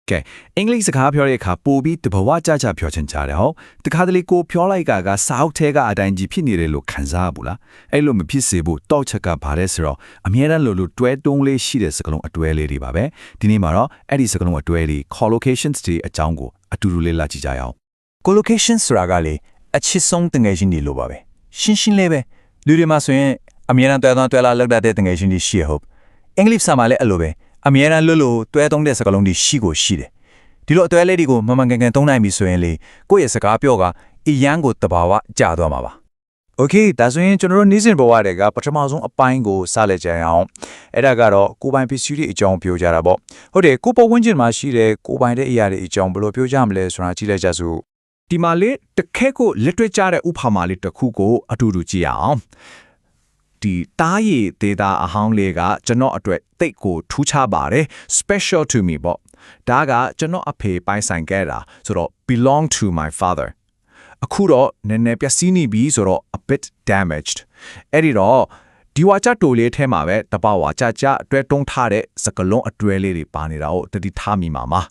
ကဲအင်္ဂလိပ်စကားပြောတဲ့အခါပို့ပြီးတဘဝကြပြောချင်ကြတယ်ဟောတခါတလေကိုပြောလိုက်ကစာအုပ်ထဲကအတိုင်းကြီးဖြစ်နေတယ်လို့ခံစားဘူးလားအဲ့လိုမဖြစ်စေဖို့တောက်ချက်ကဘာလဲဆိုတော့အမြဲတမ်းလို့တွဲတုံးလေးရှိတဲ့စကားလုံးအတွဲလေးတွေပါပဲဒီနေ့မှာတော့အဲ့ဒီစကားလုံးအတွဲတွေ collocations တွေအကြောင်းကိုအတူတူလေးလာကြည့်ကြရအောင် collocations ဆိုတာကလေအချစ်ဆုံးတငယ်ချင်းတွေလို့ပါပဲရှင်းလေးပဲလူတွေမှာဆိုရင်အမြဲတမ်းတွဲလာလောက်တဲ့တငယ်ချင်းတွေရှိရဟုတ်အင်္ဂလိပ်စာမှာလည်းအဲ့လိုပဲအမြဲတမ်းလို့တွဲတုံးတဲ့စကားလုံးတွေရှိတယ်ဒီလိုအတွဲလေးတွေကိုမမှန်ကန်သုံးနိုင်ပြီဆိုရင်လေကိုယ့်ရဲ့စကားပြောကအရန်ကိုတဘာဝကြာသွားမှာပါ Okay ဒါဆိုရင်ကျွန်တော်တို့နေ့စဉ်ဘဝတွေကပထမဆုံးအပိုင်းကိုစလက်ကြအောင်အဲ့ဒါကတော့ကိုပိုင်ပစ္စည်းတွေအကြောင်းပြောကြတာပေါ့ဟုတ်တယ်ကိုပတ်ဝန်းကျင်မှာရှိတဲ့ကိုပိုင်တဲ့အရာတွေအကြောင်းဘယ်လိုပြောကြမလဲဆိုတာကြည့်လိုက်ကြစို့ဒီမှာလေတခဲကိုလက်တွေ့ကြတဲ့ဥပမာလေးတစ်ခုကိုအတူတူကြည့်အောင်ဒီတားရည်ဒေတာအဟောင်းလေးကကျွန်တော်အတွက်တိတ်ကိုထူးခြားပါတယ် special to me ပေါ့ဒါကကျွန်တော်အဖေပိုင်ဆိုင်ခဲ့တာဆိုတော့ belong to my father အခုတော့နည်းနည်းပျက်စီးနေပြီဆိုတော့ a bit damaged အဲ့ဒီတော့ဒီဝါချတိုလေးထဲမှာပဲတပဝါချအတွဲတုံးထားတဲ့စကလုံးအတွဲလေးတွေပါနေတာကိုတတိထားမိမှာပါ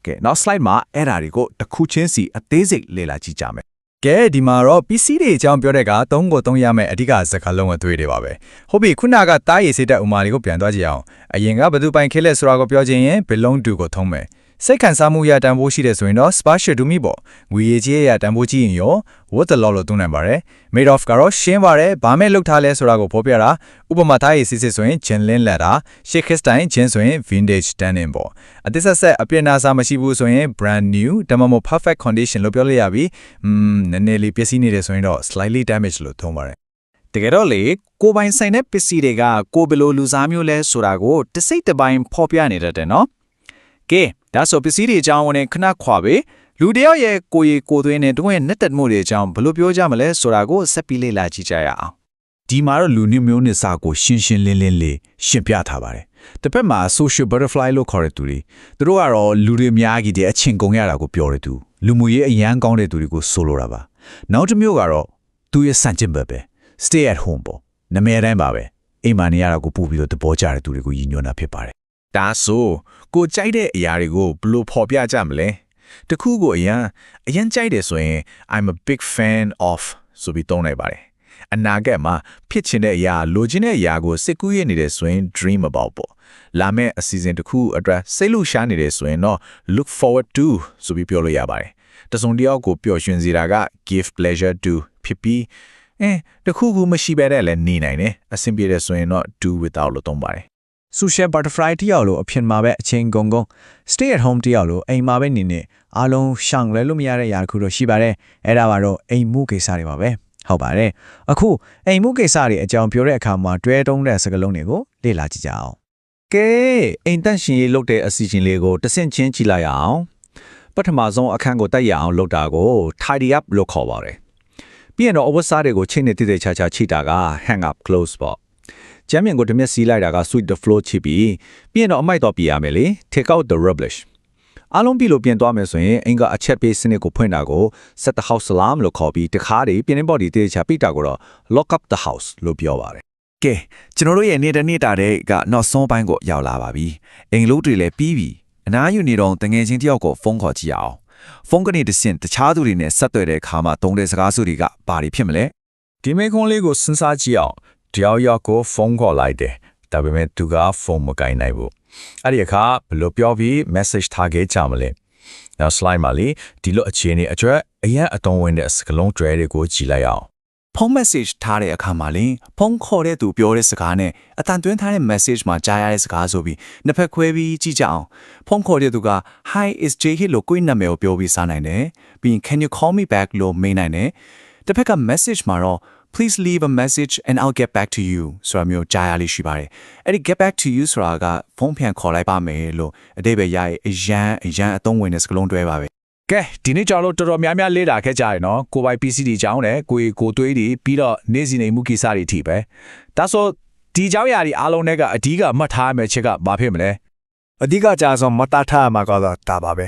ကဲနောက် slide မှာအဲ့ဒါတွေကိုတစ်ခုချင်းစီအသေးစိတ်လေ့လာကြည့်ကြမယ်ကဲဒီမှာတော့ PC တွေအကြောင်းပြောတဲ့က3ရမယ်အဓိကစကားလုံးအသွေးတွေပါပဲဟုတ်ပြီခုနကတားရည်စေတဲ့ဥမာလေးကိုပြန်သွားကြည့်အောင်အရင်ကဘယ်သူပိုင်ခဲလက်ဆိုတာကိုပြောခြင်းရင် belong to ကိုထုံးမယ်စိတ်ခံစားမှုရတန်ဖိုးရှိတဲ့ဆိုရင်တော့ spatial to me ပေါ့ငွေရေးကြေးရတန်ဖိုးကြည့်ရင်ရော what the law လို့သုံးနိုင်ပါတယ် made of ကတော့ရှင်းပါတယ်ဘာမဲ့လောက်ထားလဲဆိုတာကိုဖော်ပြတာဥပမာထားရည်စစ်ဆိုရင် genuine leather ရှေ့ခစ်တိုင်း gin ဆိုရင် vintage denim ပေါ့အသစ်ဆက်အပြည့်နာစာမရှိဘူးဆိုရင် brand new ဒါမှမဟုတ် perfect condition လို့ပြောလို့ရပြီနည်းနည်းလေးပျက်စီးနေတယ်ဆိုရင်တော့ slightly damaged လို့သုံးပါတယ်တကယ်တော့လေကိုပိုင်ဆိုင်တဲ့ပစ္စည်းတွေကကိုဘယ်လိုလူစားမျိုးလဲဆိုတာကိုတစ်စိတ်တစ်ပိုင်းဖော်ပြနေတတ်တယ်နော်ကဲဒါဆိုပစ္စည်းတွေအကြောင်းဝင်ခဏခွာပဲလူတယောက်ရဲ့ကိုယ်ရည်ကိုယ်သွင်းနဲ့တွင်းနဲ့တက်မှုတွေအကြောင်းဘယ်လိုပြောကြမလဲဆိုတာကိုဆက်ပြီးလေ့လာကြည့်ကြရအောင်ဒီမှာတော့လူမျိုးနဲ့စာကိုရှင်းလင်းလေးရှင်းပြထားပါတယ်တစ်ဖက်မှာ social butterfly လို့ခေါ်တဲ့သူတွေသူတို့ကတော့လူတွေအများကြီးတဲ့အချင်းကုန်ရတာကိုပြောတဲ့သူလူမှုရေးအရန်ကောင်းတဲ့သူတွေကိုဆိုလိုတာပါနောက်တစ်မျိုးကတော့သူရဲ့စံကျင်ဘက်ပဲ stay at home ပေါ့နာမည်တိုင်းပါပဲအိမ်မှာနေရတာကိုပို့ပြီးတော့သဘောကျတဲ့သူတွေကိုရည်ညွှန်းတာဖြစ်ပါတယ်ဒါဆိုကိုကြိုက်တဲ့အရာတွေကိုဘယ်လိုဖော်ပြကြမလဲတခုကိုအရင်ကြိုက်တယ်ဆိုရင် I'm a big fan of ဆိုပြီးသုံးလိုက်ပါတယ်အနာဂတ်မှာဖြစ်ချင်တဲ့အရာလိုချင်တဲ့အရာကိုစိတ်ကူးရနေတယ်ဆိုရင် dream about ပေါ့လာမယ့်အစီအစဉ်တစ်ခုအတွက်စိတ်လှရှားနေတယ်ဆိုရင်တော့ look forward to ဆိုပြီးပြောလို့ရပါတယ်တစုံတစ်ယောက်ကိုပျော်ရွှင်စေတာက give pleasure to ဖြစ်ပြီးတခုခုမရှိဘဲနဲ့လည်းနေနိုင်တယ်အဆင်ပြေတယ်ဆိုရင်တော့ do without လို့သုံးပါတယ်social butterfly တယောက်လို့အဖြစ်မှာပဲအချင်းကုန် stay at home တယောက်လို့အိမ်မှာပဲနေအားလုံးရှောင်လဲလို့မရတဲ့ຢာတစ်ခုတော့ရှိပါတယ်အဲ့ဒါကတော့အိမ်မှုကိစ္စတွေပါပဲဟုတ်ပါတယ်အခုအိမ်မှုကိစ္စတွေအကြောင်းပြောတဲ့အခါမှာတွဲတုံးတဲ့စကားလုံးတွေကိုလေ့လာကြည့်ကြအောင်ကဲအိမ်တန့်ရှင်ရေးလုပ်တဲ့အစီအစဉ်လေးကိုတစ်ဆင့်ချင်းကြည့်လိုက်အောင်ပထမဆုံးအခန်းကိုတက်ရအောင်လုပ်တာကို tidy up လို့ခေါ်ပါတယ်ပြီးရင်တော့အဝတ်စားတွေကိုချိန်နေတိတိကျကျချိတာက hang up clothes ပေါ့ကျမ်းမြင်ကိုတမျက်စီးလိုက်တာက sweep the floor ချိပြီးရင်တော့အမိုက်တော့ပြရမယ်လေ take out the rubbish အားလုံးပြီးလို့ပြင်သွားမယ်ဆိုရင်အင်ကအချက်ပေးစနစ်ကိုဖွင့်တာကို set the house alarm လို့ခေါ်ပြီးတခါတည်းပြင်ပေါ်ဒီတိကျပိတာကိုတော့ lock up the house လို့ပြောပါတယ်ကဲကျွန်တော်တို့ရဲ့နေ့တာတဲ့ကနောက်ဆုံးပိုင်းကိုရောက်လာပါပြီအိမ်လို့တွေလည်းပြီးပြီအနားယူနေတော့တငယ်ချင်းတယောက်ကိုဖုန်းခေါ်ကြည့်အောင်ဖုန်းကနေတစ်ဆင့်တခြားသူတွေနဲ့ဆက်သွယ်တဲ့အခါမှာတုံးတဲ့စကားစုတွေကဘာတွေဖြစ်မလဲဒီမေခွန်းလေးကိုစဉ်းစားကြည့်အောင်တယောက်ကိုဖုန်းခေါ်လိုက်တယ်ဒါပေမဲ့သူကဖုန်းမကိုင်နိုင်ဘူးအဲ့ဒီအခါဘယ်လိုပြောပြီး message ထားခဲ့ကြမလဲနောက် slide မှာလေဒီလိုအခြေအနေအတွက်အရင်အတုံးဝင်တဲ့စကားလုံးတွဲတွေကိုကြည့်လိုက်အောင်ဖုန်း message ထားတဲ့အခါမှာလေဖုန်းခေါ်တဲ့သူပြောတဲ့စကားနဲ့အတန်သွင်းထားတဲ့ message မှာကြားရတဲ့စကားဆိုပြီးနှစ်ဖက်ခွဲပြီးကြည့်ကြအောင်ဖုန်းခေါ်တဲ့သူက hi is Jay လို့ကိုယ့်နာမည်ကိုပြောပြီးစားနိုင်တယ်ပြီးရင် can you call me back လို့မေးနိုင်တယ်တစ်ဖက်က message မှာတော့Please leave a message and I'll get back to you ဆိုတာမျိုးကြားရလိမ့်ရှိပါတယ်အဲ့ဒီ get back to you ဆိုတာကဖုန်းပြန်ခေါ်လိုက်ပါမယ်လို့အတိတ်ပဲရရဲ့အရန်အသုံးဝင်တဲ့စကားလုံးတွဲပါပဲကဲဒီနေ့ကြောင်လို့တော်တော်များများလေ့လာခဲ့ကြရနော်ကိုပိုင် PC တွေကြောင်းတယ်ကိုသွေးတွေပြီးတော့နေ့စဉ်နေမှုကိစ္စတွေအထိပဲဒါဆိုဒီကြောင်းရာတွေအားလုံးတွေကအဓိကမှတ်ထားရမယ့်ချက်ကဘာဖြစ်မလဲအဓိကကြာဆုံးမတ်ထားရမှာကတော့ဒါပါပဲ